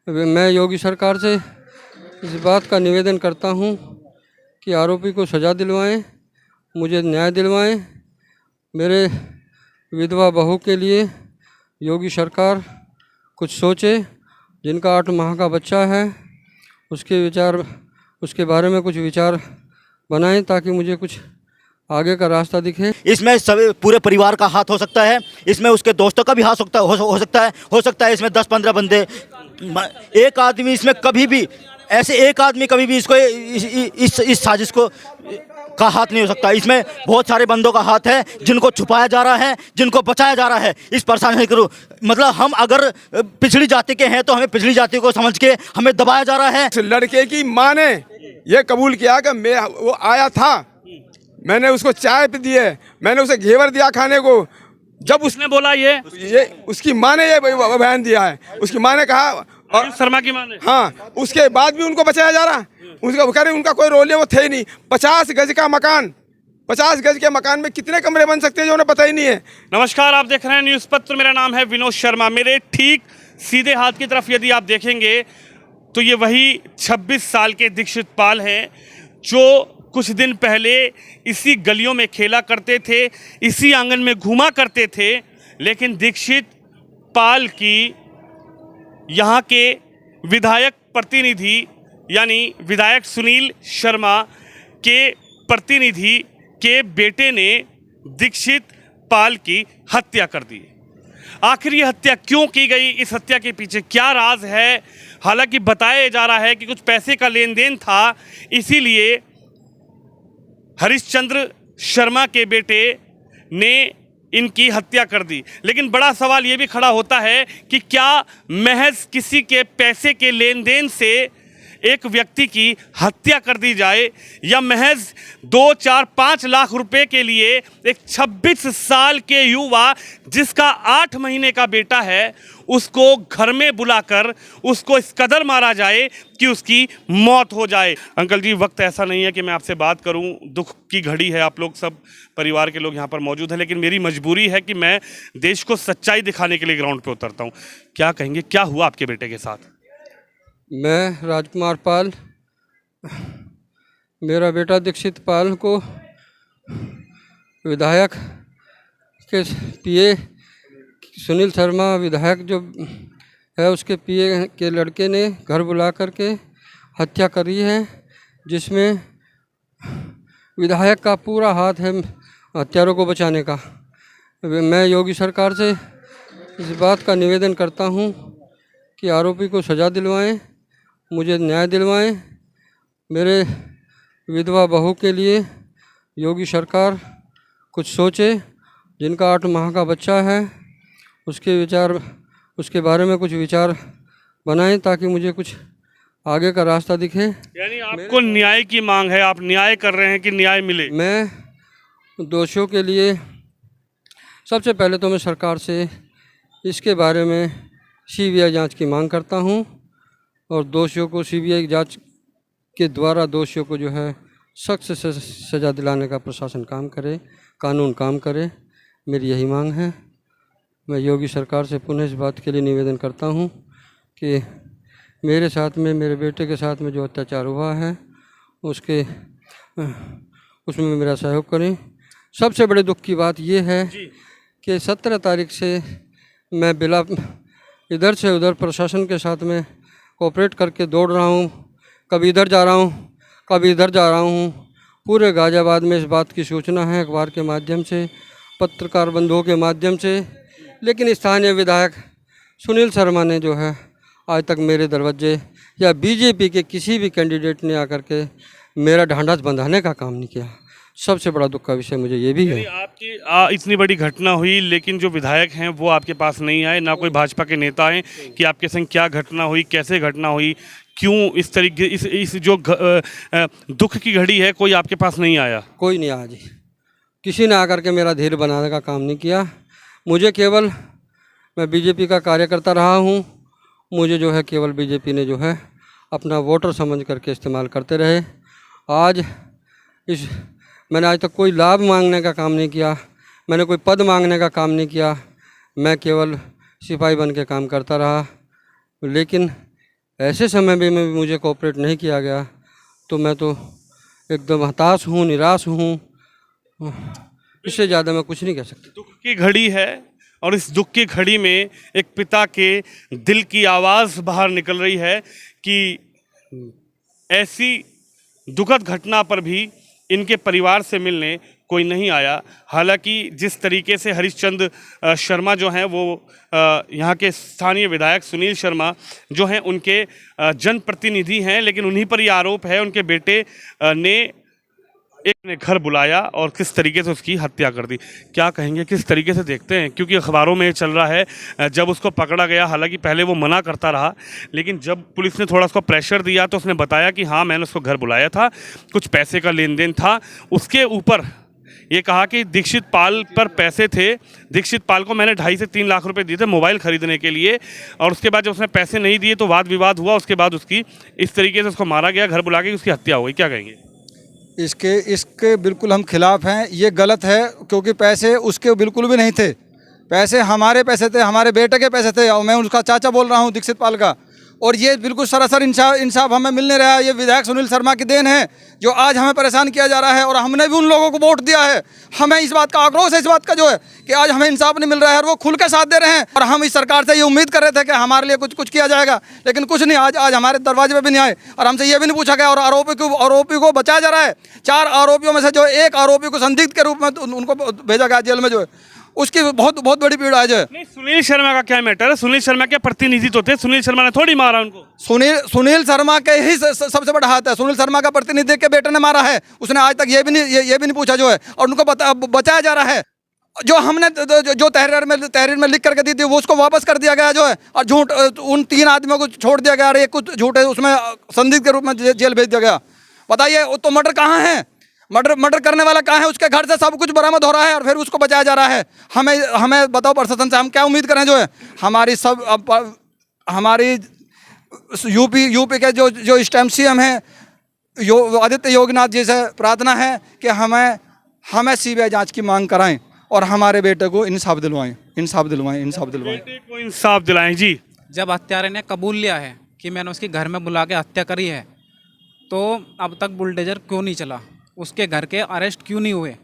मैं योगी सरकार से इस बात का निवेदन करता हूं कि आरोपी को सज़ा दिलवाएं, मुझे न्याय दिलवाएं। मेरे विधवा बहू के लिए योगी सरकार कुछ सोचे। जिनका 8 माह का बच्चा है उसके बारे में कुछ विचार बनाएं ताकि मुझे कुछ आगे का रास्ता दिखे। इसमें सभी पूरे परिवार का हाथ हो सकता है, इसमें उसके दोस्तों का भी हाथ हो सकता है इसमें 10-15 बंदे। एक आदमी इसमें कभी भी इसको इस साजिश को का हाथ नहीं हो सकता। इसमें बहुत सारे बंदों का हाथ है जिनको छुपाया जा रहा है, जिनको बचाया जा रहा है। इस परेशान नहीं करो, मतलब हम अगर पिछड़ी जाति के हैं तो हमें पिछड़ी जाति को समझ के हमें दबाया जा रहा है। लड़के की माँ ने ये कबूल किया कि वो आया था, मैंने उसको चाय पे दी है, मैंने उसे घेवर दिया खाने को। जब उसने बोला ये उसकी माँ ने ये बयान दिया है, उसकी माँ ने कहा, और शर्मा की माँ ने, हाँ, उसके बाद भी उनको बचाया जा रहा है। उनका कोई रोल नहीं, वो थे ही नहीं। 50 गज का मकान, 50 गज के मकान में कितने कमरे बन सकते हैं जो उन्हें पता ही नहीं है। नमस्कार, आप देख रहे हैं न्यूज़ पत्र। मेरा नाम है विनोद शर्मा। मेरे ठीक सीधे हाथ की तरफ यदि आप देखेंगे तो ये वही 26 साल के दीक्षित पाल हैं जो कुछ दिन पहले इसी गलियों में खेला करते थे, इसी आंगन में घूमा करते थे। लेकिन दीक्षित पाल की यहाँ के विधायक प्रतिनिधि यानी विधायक सुनील शर्मा के प्रतिनिधि के बेटे ने दीक्षित पाल की हत्या कर दी। आखिर ये हत्या क्यों की गई, इस हत्या के पीछे क्या राज है? हालांकि बताया जा रहा है कि कुछ पैसे का लेन देन था, इसीलिए हरिश्चंद्र शर्मा के बेटे ने इनकी हत्या कर दी। लेकिन बड़ा सवाल ये भी खड़ा होता है कि क्या महज किसी के पैसे के लेन देन से एक व्यक्ति की हत्या कर दी जाए, या महज 2, 4, 5 लाख रुपए के लिए एक 26 साल के युवा जिसका 8 महीने का बेटा है उसको घर में बुलाकर उसको इस कदर मारा जाए कि उसकी मौत हो जाए। अंकल जी, वक्त ऐसा नहीं है कि मैं आपसे बात करूं, दुख की घड़ी है, आप लोग सब परिवार के लोग यहाँ पर मौजूद हैं, लेकिन मेरी मजबूरी है कि मैं देश को सच्चाई दिखाने के लिए ग्राउंड पे उतरता हूँ। क्या कहेंगे, क्या हुआ आपके बेटे के साथ? मैं राजकुमार पाल, मेरा बेटा दीक्षित पाल को विधायक के पीए सुनील शर्मा, विधायक जो है उसके पीए के लड़के ने घर बुला करके हत्या करी है, जिसमें विधायक का पूरा हाथ है हत्यारों को बचाने का। मैं योगी सरकार से इस बात का निवेदन करता हूं कि आरोपी को सज़ा दिलवाएं, मुझे न्याय दिलवाएं। मेरे विधवा बहू के लिए योगी सरकार कुछ सोचे। जिनका 8 माह का बच्चा है उसके बारे में कुछ विचार बनाएं ताकि मुझे कुछ आगे का रास्ता दिखे। यानी आपको न्याय की मांग है, आप न्याय कर रहे हैं कि न्याय मिले? मैं दोषियों के लिए सबसे पहले तो मैं सरकार से इसके बारे में सीबीआई जांच की मांग करता हूं, और दोषियों को सीबीआई जांच के द्वारा दोषियों को जो है सख्त से सज़ा दिलाने का प्रशासन काम करे, कानून काम करे। मेरी यही मांग है। मैं योगी सरकार से पुनः इस बात के लिए निवेदन करता हूं कि मेरे साथ में, मेरे बेटे के साथ में जो अत्याचार हुआ है उसमें मेरा सहयोग करें। सबसे बड़े दुख की बात यह है कि 17 तारीख से मैं बिला इधर से उधर प्रशासन के साथ में कोऑपरेट करके दौड़ रहा हूँ, कभी इधर जा रहा हूँ, कभी इधर जा रहा हूँ। पूरे गाज़ियाबाद में इस बात की सूचना है, अखबार के माध्यम से, पत्रकार बंधुओं के माध्यम से, लेकिन स्थानीय विधायक सुनील शर्मा ने जो है आज तक मेरे दरवाजे या बीजेपी के किसी भी कैंडिडेट ने आकर के मेरा ढांढस बंधाने का काम नहीं किया। सबसे बड़ा दुख का विषय मुझे ये भी है। आपकी इतनी बड़ी घटना हुई लेकिन जो विधायक हैं वो आपके पास नहीं आए, ना कोई भाजपा के नेता हैं कि आपके संग क्या घटना हुई, कैसे घटना हुई, क्यों इस तरीके इस जो दुख की घड़ी है कोई आपके पास नहीं आया? कोई नहीं आया जी, किसी ने आकर के मेरा धीर बनाने का काम नहीं किया। मुझे केवल, मैं बीजेपी का कार्यकर्ता रहा हूँ, मुझे जो है केवल बीजेपी ने जो है अपना वोटर समझ करके इस्तेमाल करते रहे। मैंने आज तक कोई लाभ मांगने का काम नहीं किया, मैंने कोई पद मांगने का काम नहीं किया, मैं केवल सिपाही बन के काम करता रहा। लेकिन ऐसे समय भी में मुझे कोऑपरेट नहीं किया गया तो मैं तो एकदम हताश हूँ, निराश हूँ। इससे ज़्यादा मैं कुछ नहीं कह सकता। दुख की घड़ी है और इस दुख की घड़ी में एक पिता के दिल की आवाज़ बाहर निकल रही है कि ऐसी दुखद घटना पर भी इनके परिवार से मिलने कोई नहीं आया। हालांकि जिस तरीके से हरीशचंद्र शर्मा जो हैं वो यहाँ के स्थानीय विधायक सुनील शर्मा जो हैं उनके जनप्रतिनिधि हैं, लेकिन उन्हीं पर ये आरोप है उनके बेटे ने एक ने घर बुलाया और किस तरीके से उसकी हत्या कर दी। क्या कहेंगे, किस तरीके से देखते हैं? क्योंकि अखबारों में चल रहा है जब उसको पकड़ा गया, हालांकि पहले वो मना करता रहा, लेकिन जब पुलिस ने थोड़ा उसको प्रेशर दिया तो उसने बताया कि हाँ मैंने उसको घर बुलाया था, कुछ पैसे का लेन देन था। उसके ऊपर ये कहा कि दीक्षित पाल पर पैसे थे, दीक्षित पाल को मैंने 2.5 से 3 लाख रुपए दिए थे मोबाइल ख़रीदने के लिए, और उसके बाद जब उसने पैसे नहीं दिए तो वाद विवाद हुआ। उसके बाद उसकी इस तरीके से उसको मारा गया, घर बुला के उसकी हत्या हो गई। क्या कहेंगे? इसके बिल्कुल हम खिलाफ हैं। ये गलत है क्योंकि पैसे उसके बिल्कुल भी नहीं थे। पैसे हमारे पैसे थे, हमारे बेटे के पैसे थे और मैं उसका चाचा बोल रहा हूँ दीक्षित पाल का। और ये बिल्कुल सरासर इंसाफ हमें मिल नहीं रहा है। ये विधायक सुनील शर्मा की देन है जो आज हमें परेशान किया जा रहा है, और हमने भी उन लोगों को वोट दिया है। हमें इस बात का आक्रोश है, इस बात का जो है कि आज हमें इंसाफ नहीं मिल रहा है और वो खुल के साथ दे रहे हैं। और हम इस सरकार से ये उम्मीद कर रहे थे कि हमारे लिए कुछ किया जाएगा, लेकिन कुछ नहीं। आज हमारे दरवाजे पे भी नहीं आए और हमसे ये भी नहीं पूछा गया। और आरोपी को बचाया जा रहा है। 4 आरोपियों में से जो एक आरोपी को संदिग्ध के रूप में उनको भेजा गया जेल में, जो है उसकी बहुत बड़ी पीड़ा है। जो है नहीं, सुनील शर्मा का क्या मैटर है? सुनील शर्मा के प्रतिनिधि तो थे, सुनील शर्मा ने थोड़ी मारा उनको। सुनील शर्मा के ही सबसे बड़ा हाथ है। सुनील शर्मा का प्रतिनिधि के बेटे ने मारा है, उसने आज तक ये भी नहीं पूछा जो है, और उनको बचाया जा रहा है। जो हमने जो तहरीर में लिख करके दी थी वो उसको वापस कर दिया गया जो है, और झूठ उन 3 आदमियों को छोड़ दिया गया। एक कुछ झूठ है उसमें संदिग्ध के रूप में जेल भेज दिया गया। बताइए तो मर्डर कहाँ है? मर्डर करने वाला कहाँ है? उसके घर से सब कुछ बरामद हो रहा है और फिर उसको बचाया जा रहा है। हमें बताओ प्रशासन से हम क्या उम्मीद करें? जो है हमारी यूपी के जो स्टैम्प CM हैं आदित्य योगीनाथ जी से प्रार्थना है कि हमें CBI जांच की मांग कराएं और हमारे बेटे को इंसाफ दिलवाएं। बेटे को इंसाफ दिलाएं। जी, जब हत्यारे ने कबूल लिया है कि मैंने उसके घर में बुला के हत्या करी है, तो अब तक बुलडोजर क्यों नहीं चला? उसके घर के अरेस्ट क्यों नहीं हुए?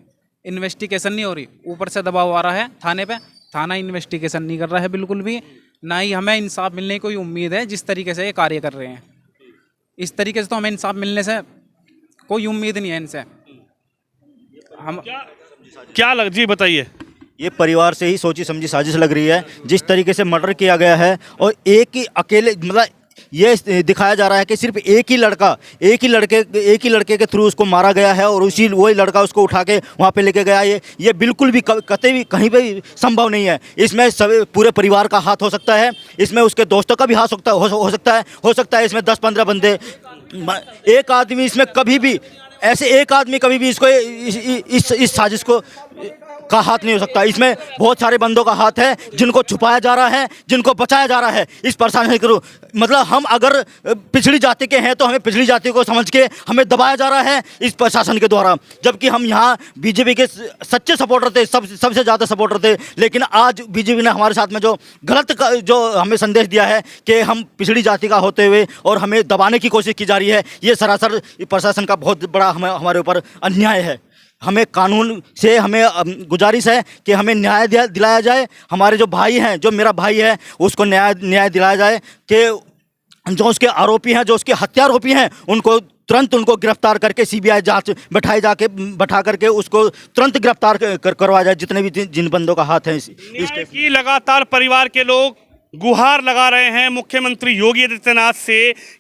इन्वेस्टिगेशन नहीं हो रही। ऊपर से दबाव आ रहा है थाने पे, थाना इन्वेस्टिगेशन नहीं कर रहा है बिल्कुल भी। ना ही हमें इंसाफ मिलने की कोई उम्मीद है जिस तरीके से ये कार्य कर रहे हैं। इस तरीके से तो हमें इंसाफ मिलने से कोई उम्मीद नहीं है इनसे। हम क्या लग जी बताइए। ये परिवार से ही सोची समझी साजिश लग रही है। जिस तरीके से मर्डर किया गया है और एक ही अकेले, मतलब ये दिखाया जा रहा है कि सिर्फ एक ही लड़के के थ्रू उसको मारा गया है और वही लड़का उसको उठा के वहाँ पे लेके गया। ये बिल्कुल भी कतई भी कहीं पे संभव नहीं है। इसमें सब पूरे परिवार का हाथ हो सकता है, इसमें उसके दोस्तों का भी हाथ हो सकता है। इसमें 10-15 बंदे, एक आदमी इसमें कभी भी इसको इस साजिश को का हाथ नहीं हो सकता। इसमें बहुत सारे बंदों का हाथ है जिनको छुपाया जा रहा है, जिनको बचाया जा रहा है। इस प्रशासन करो, मतलब हम अगर पिछड़ी जाति के हैं तो हमें पिछड़ी जाति को समझ के हमें दबाया जा रहा है इस प्रशासन के द्वारा, जबकि हम यहाँ बीजेपी के सच्चे सपोर्टर थे, सबसे ज़्यादा सपोर्टर थे। लेकिन आज बीजेपी ने हमारे साथ में जो गलत जो हमें संदेश दिया है कि हम पिछड़ी जाति का होते हुए और हमें दबाने की कोशिश की जा रही है, ये सरासर प्रशासन का बहुत बड़ा हमारे ऊपर अन्याय है। हमें कानून से हमें गुजारिश है कि हमें न्याय दिलाया जाए। हमारे जो भाई हैं, जो मेरा भाई है, उसको न्याय दिलाया जाए कि जो उसके आरोपी हैं, जो उसके हत्यारोपी हैं, उनको तुरंत गिरफ्तार करके CBI जांच बैठा करके उसको तुरंत गिरफ्तार करवाया जाए, जितने भी जिन बंदों का हाथ है न्याय की लगातार परिवार के लोग गुहार लगा रहे हैं मुख्यमंत्री योगी आदित्यनाथ से।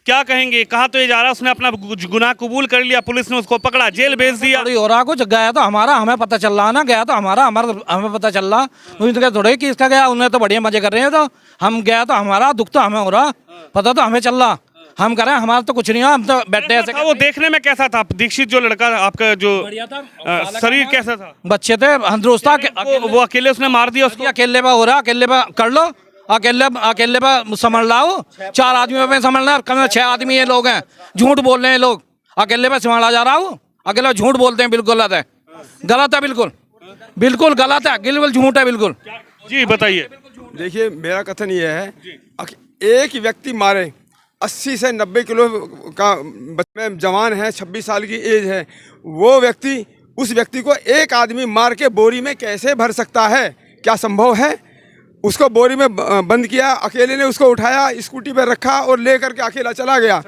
क्या कहेंगे? कहा तो ये जा रहा, उसने अपना गुनाह कबूल कर लिया, पुलिस ने उसको पकड़ा, जेल भेज दिया। हो रहा कुछ गया तो हमें पता चल रहा ना, गया तो हमें पता चल रहा। तो थोड़े कि इसका गया, उन्हें तो बढ़िया मजे कर रहे हैं। तो हम गया तो हमारा दुख तो हमें हो रहा, पता तो हमें चल रहा। हम करें, हमारा तो कुछ नहीं हुआ, हम तो बैठे ऐसे। वो देखने में कैसा था दीक्षित, जो लड़का आपका, जो शरीर कैसा था? बच्चे थे, तंदुरुस्त था। वो अकेले उसने मार दिया उसको? अकेले पे हो रहा, अकेले पे कर लो, अकेले पे समझ लाओ। 4 आदमियों पे समझना, कम 6 आदमी ये लोग हैं, झूठ बोल रहे हैं लोग। अकेले पे संभाला जा रहा हूँ, अकेले झूठ बोलते हैं, बिल्कुल गलत है, बिल्कुल गलत है, बिल्कुल झूठ है, बिल्कुल। जी बताइए। देखिए, मेरा कथन ये है, एक व्यक्ति मारे 80 से 90 किलो का में जवान है, 26 साल की एज है, वो व्यक्ति उस व्यक्ति को एक आदमी मार के बोरी में कैसे भर सकता है? क्या संभव है? उसको बोरी में बंद किया, अकेले ने उसको उठाया, स्कूटी पर रखा और ले करके अकेला चला गया।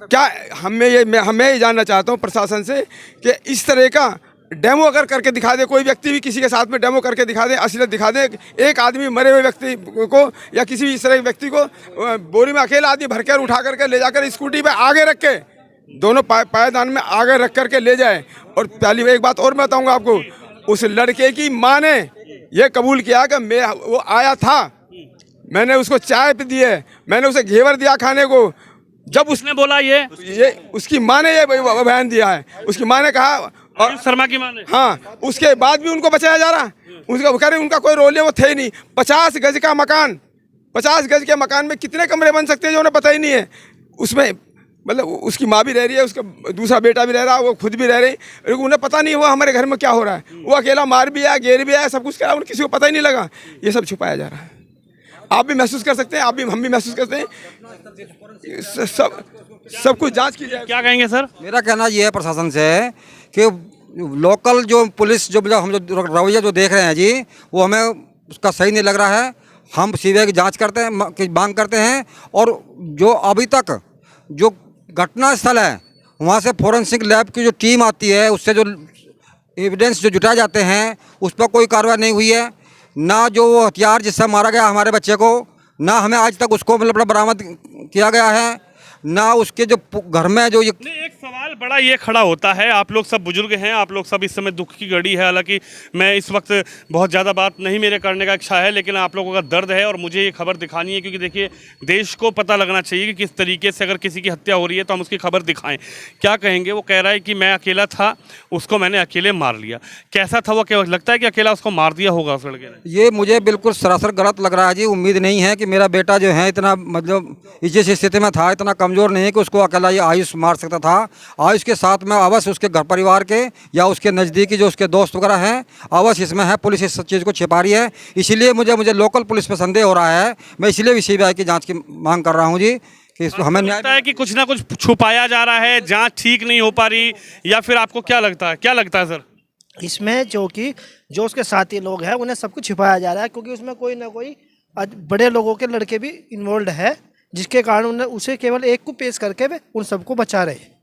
क्या मैं ये जानना चाहता हूँ प्रशासन से कि इस तरह का डेमो अगर करके दिखा दे, कोई व्यक्ति भी किसी के साथ में डेमो करके दिखा दे, असलियत दिखा दे, एक आदमी मरे हुए व्यक्ति को या किसी भी इस तरह के व्यक्ति को बोरी में अकेला आदमी भर कर उठा करके ले जाकर स्कूटी पे आगे रख के, दोनों पायदान में आगे रख करके ले जाए। और पहली एक बात और मैं बताऊँगा आपको, उस लड़के की माँ ने ये कबूल किया कि वो आया था, मैंने उसको चाय पी दी है, मैंने उसे घेवर दिया खाने को। जब उसने बोला ये उसकी माँ ने ये बयान दिया है, उसकी माँ ने कहा, और शर्मा की मां ने, हाँ, उसके बाद भी उनको बचाया जा रहा। उनका कोई रोल है, वो थे ही नहीं। 50 गज का मकान, 50 गज के मकान में कितने कमरे बन सकते हैं जो उन्हें पता ही नहीं है। उसमें मतलब उसकी माँ भी रह रही है, उसका दूसरा बेटा भी रह रहा है, वो खुद भी रह रही, लेकिन उन्हें पता नहीं हुआ हमारे घर में क्या हो रहा है। वो अकेला मार भी आया, घेर भी आया, सब कुछ करा, उन्हें किसी को पता ही नहीं लगा। ये सब छुपाया जा रहा है। आप भी महसूस कर सकते हैं, हम भी महसूस करते हैं। सब कुछ जांच की जाए। क्या कहेंगे सर? मेरा कहना ये है प्रशासन से कि लोकल जो पुलिस जो हम जो रवैया जो देख रहे हैं जी, वो हमें उसका सही नहीं लग रहा है। हम सीबीआई की जांच करते हैं, की मांग करते हैं। और जो अभी तक जो घटना स्थल है, वहाँ से फोरेंसिक लैब की जो टीम आती है, उससे जो एविडेंस जो जुटाए जाते हैं, उस पर कोई कार्रवाई नहीं हुई है। ना जो वो हथियार जिससे मारा गया हमारे बच्चे को, ना हमें आज तक उसको मतलब बरामद किया गया है, ना उसके जो घर में जो ये एक सवाल बड़ा ये खड़ा होता है, आप लोग सब बुजुर्ग हैं, आप लोग सब इस समय दुख की घड़ी है। हालांकि मैं इस वक्त बहुत ज़्यादा बात नहीं मेरे करने का इच्छा है, लेकिन आप लोगों का दर्द है और मुझे ये खबर दिखानी है, क्योंकि देखिए देश को पता लगना चाहिए कि किस तरीके से अगर किसी की हत्या हो रही है तो हम उसकी खबर दिखाएं। क्या कहेंगे? वो कह रहा है कि मैं अकेला था, उसको मैंने अकेले मार लिया। कैसा था वो? क्या लगता है कि अकेला उसको मार दिया होगा उस लड़के ने? ये मुझे बिल्कुल सरासर गलत लग रहा है जी। उम्मीद नहीं है कि मेरा बेटा जो है इतना मतलब इस स्थिति में था, इतना कमज़ोर नहीं है कि उसको अकेला ये आयुष मार सकता था। आयुष के साथ में अवश्य उसके घर परिवार के या उसके नज़दीकी जो उसके दोस्त वगैरह हैं, अवश्य इसमें है। पुलिस इस चीज़ को छिपा रही है, इसीलिए मुझे लोकल पुलिस पर संदेह हो रहा है। मैं इसीलिए भी सीबीआई की जांच की मांग कर रहा हूं जी कि हमें न्याय लगता है कि कुछ ना कुछ छुपाया जा रहा है, जांच ठीक नहीं हो पा रही, या फिर आपको क्या लगता है सर? इसमें जो उसके साथी लोग हैं उन्हें सब कुछ छिपाया जा रहा है, क्योंकि उसमें कोई ना कोई बड़े लोगों के लड़के भी इन्वॉल्व है, जिसके कारण उन्हें उसे केवल एक को पेश करके वे उन सबको बचा रहे।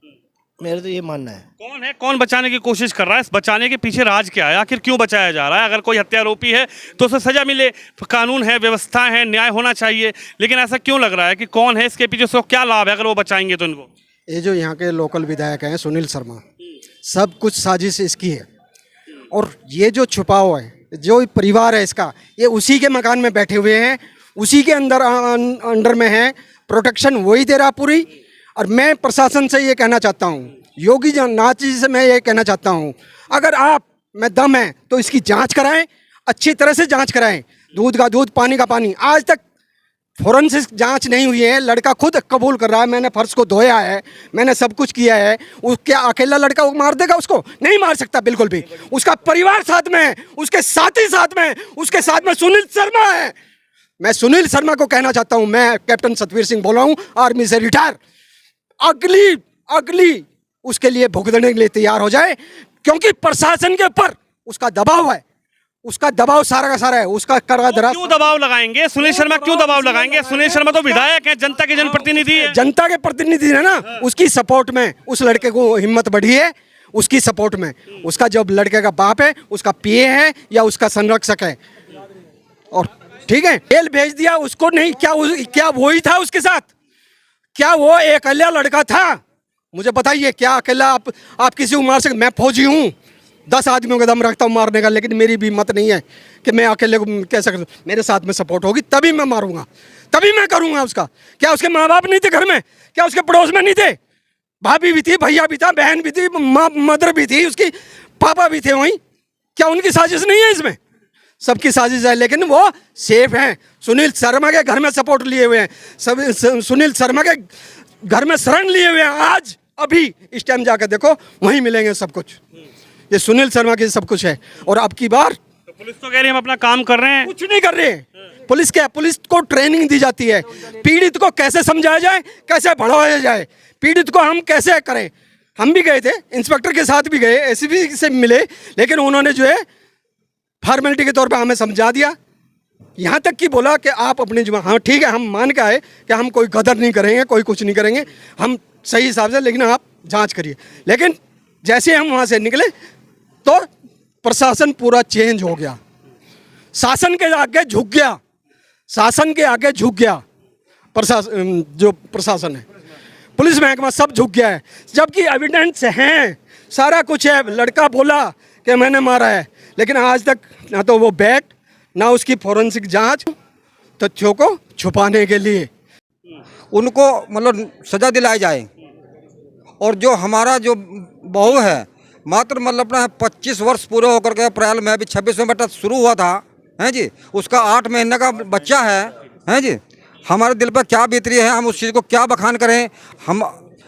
मेरा तो ये मानना है। कौन बचाने की कोशिश कर रहा है? इस बचाने के पीछे राज क्या है? आखिर क्यों बचाया जा रहा है? अगर कोई हत्यारोपी है तो उसे सजा मिले, कानून है, व्यवस्था है, न्याय होना चाहिए, लेकिन ऐसा क्यों लग रहा है कि कौन है इसके पीछे? उसको क्या लाभ है अगर वो बचाएंगे तो इनको? ये जो यहाँ के लोकल विधायक हैं सुनील शर्मा, सब कुछ साजिश इसकी है। और ये जो छुपाव है, जो परिवार है इसका, ये उसी के मकान में बैठे हुए हैं, उसी के अंडर में है, प्रोटेक्शन वही दे रहा पूरी। और मैं प्रशासन से ये कहना चाहता हूँ, योगी नाथ जी से मैं ये कहना चाहता हूँ, अगर आप में दम है तो इसकी जांच कराएं, अच्छी तरह से जांच कराएं, दूध का दूध, पानी का पानी। आज तक फोरेंसिक जांच नहीं हुई है। लड़का खुद कबूल कर रहा है, मैंने फर्श को धोया है, मैंने सब कुछ किया है। क्या अकेला लड़का वो मार देगा? उसको नहीं मार सकता बिल्कुल भी। उसका परिवार साथ में है, उसके साथी साथ में, उसके साथ में सुनील शर्मा है। मैं सुनील शर्मा को कहना चाहता हूं, मैं कैप्टन सतवीर सिंह बोल रहा हूं, आर्मी से रिटायर, अगली उसके लिए भुगतने के लिए तैयार हो जाए, क्योंकि प्रशासन के ऊपर उसका दबाव है, उसका दबाव सारा का सारा है। उसका क्यों दबाव लगाएंगे? सुनील शर्मा क्यों दबाव लगाएंगे? सुनील शर्मा तो विधायक है, जनता के जनप्रतिनिधि है, जनता के प्रतिनिधि है ना। उसकी सपोर्ट में उस लड़के को हिम्मत बढ़ी है, उसकी सपोर्ट में। उसका जब लड़के का बाप है, उसका पीए है या उसका संरक्षक है, और ठीक है, जेल भेज दिया उसको। नहीं, क्या वही था उसके साथ? क्या वो अकेला लड़का था? मुझे बताइए, क्या अकेला आप किसी को मार सकते? मैं फौजी हूँ, 10 आदमियों का दम रखता हूँ मारने का, लेकिन मेरी भी हिम्मत नहीं है कि मैं अकेले को कह सकता। मेरे साथ में सपोर्ट होगी तभी मैं मारूंगा, तभी मैं करूंगा उसका। क्या उसके माँ बाप नहीं थे घर में? क्या उसके पड़ोस में नहीं थे? भाभी भी थी, भैया भी था, बहन भी थी, मदर भी थी, उसकी पापा भी थे वहीं। क्या उनकी साजिश नहीं है इसमें? सबकी साजिश है, लेकिन वो सेफ हैं। सुनील शर्मा के घर में सपोर्ट लिए हुए हैं, सब सुनील शर्मा के घर में शरण लिए हुए हैं। आज अभी इस टाइम जाकर देखो, वहीं मिलेंगे सब कुछ। ये सुनील शर्मा की सब कुछ है। और अब की बार पुलिस तो कह रही है हम अपना काम कर रहे हैं। कुछ नहीं कर रहे। पुलिस क्या, पुलिस को ट्रेनिंग दी जाती है, पीड़ित को कैसे समझाया जाए, कैसे बढ़ाया जाए, पीड़ित को हम कैसे करें। हम भी गए थे, इंस्पेक्टर के साथ भी गए, एसीपी से मिले, लेकिन उन्होंने जो है फॉर्मेलिटी के तौर पर हमें समझा दिया। यहाँ तक कि बोला कि आप अपनी जुबान, हाँ ठीक है, हम मान के आए कि हम कोई गदर नहीं करेंगे, कोई कुछ नहीं करेंगे, हम सही हिसाब से, लेकिन आप जांच करिए। लेकिन जैसे हम वहाँ से निकले तो प्रशासन पूरा चेंज हो गया, शासन के आगे झुक गया, शासन के आगे झुक गया प्रशासन, जो प्रशासन है, पुलिस महकमा सब झुक गया है। जबकि एविडेंस हैं, सारा कुछ है, लड़का बोला कि मैंने मारा है, लेकिन आज तक ना तो वो बैट, ना उसकी फोरेंसिक जांच, तथ्यों को छुपाने के लिए उनको मतलब सजा दिलाई जाए। और जो हमारा जो बहू है, मात्र मतलब अपना 25 वर्ष पूरे होकर के अप्रैल में अभी 26 में बेटा शुरू हुआ था, हैं जी, उसका 8 महीने का बच्चा है, हैं जी। हमारे दिल पर क्या बीत रही है, हम उस चीज़ को क्या बखान करें। हम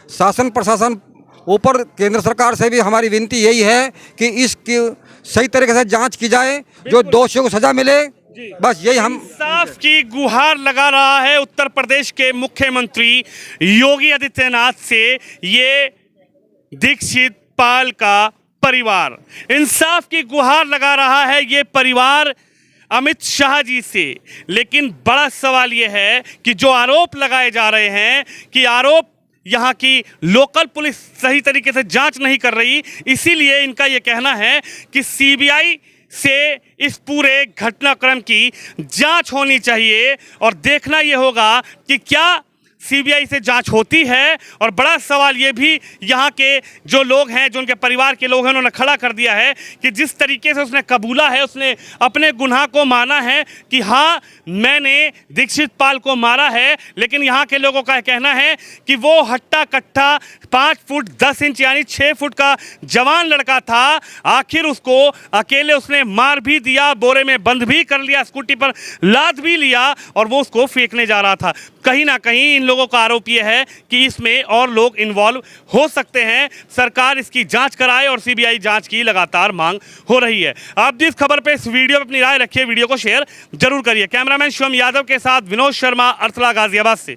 शासन प्रशासन ऊपर केंद्र सरकार से भी हमारी विनती यही है कि इसकी सही तरीके से जांच की जाए, जो दोषियों को सजा मिले, बस यही हम इंसाफ की गुहार लगा रहा है उत्तर प्रदेश के मुख्यमंत्री योगी आदित्यनाथ से ये दीक्षित पाल का परिवार। इंसाफ की गुहार लगा रहा है ये परिवार अमित शाह जी से। लेकिन बड़ा सवाल ये है कि जो आरोप लगाए जा रहे हैं कि आरोप यहाँ की लोकल पुलिस सही तरीके से जांच नहीं कर रही, इसीलिए इनका ये कहना है कि सीबीआई से इस पूरे घटनाक्रम की जांच होनी चाहिए और देखना ये होगा कि क्या सीबीआई से जांच होती है। और बड़ा सवाल ये भी यहाँ के जो लोग हैं, जो उनके परिवार के लोग हैं, उन्होंने खड़ा कर दिया है कि जिस तरीके से उसने कबूला है, उसने अपने गुनाह को माना है कि हाँ मैंने दीक्षित पाल को मारा है। लेकिन यहाँ के लोगों का कहना है कि वो हट्टा कट्टा 5 फुट 10 इंच यानी 6 फुट का जवान लड़का था, आखिर उसको अकेले उसने मार भी दिया, बोरे में बंद भी कर लिया, स्कूटी पर लाद भी लिया और वो उसको फेंकने जा रहा था। कहीं ना कहीं इन लोगों का आरोप यह है कि इसमें और लोग इन्वॉल्व हो सकते हैं। सरकार इसकी जांच कराए और सीबीआई जांच की लगातार मांग हो रही है। आप जिस खबर पे इस वीडियो में अपनी राय रखिए, वीडियो को शेयर जरूर करिए। कैमरामैन शिवम यादव के साथ विनोद शर्मा, अर्थला, गाजियाबाद से।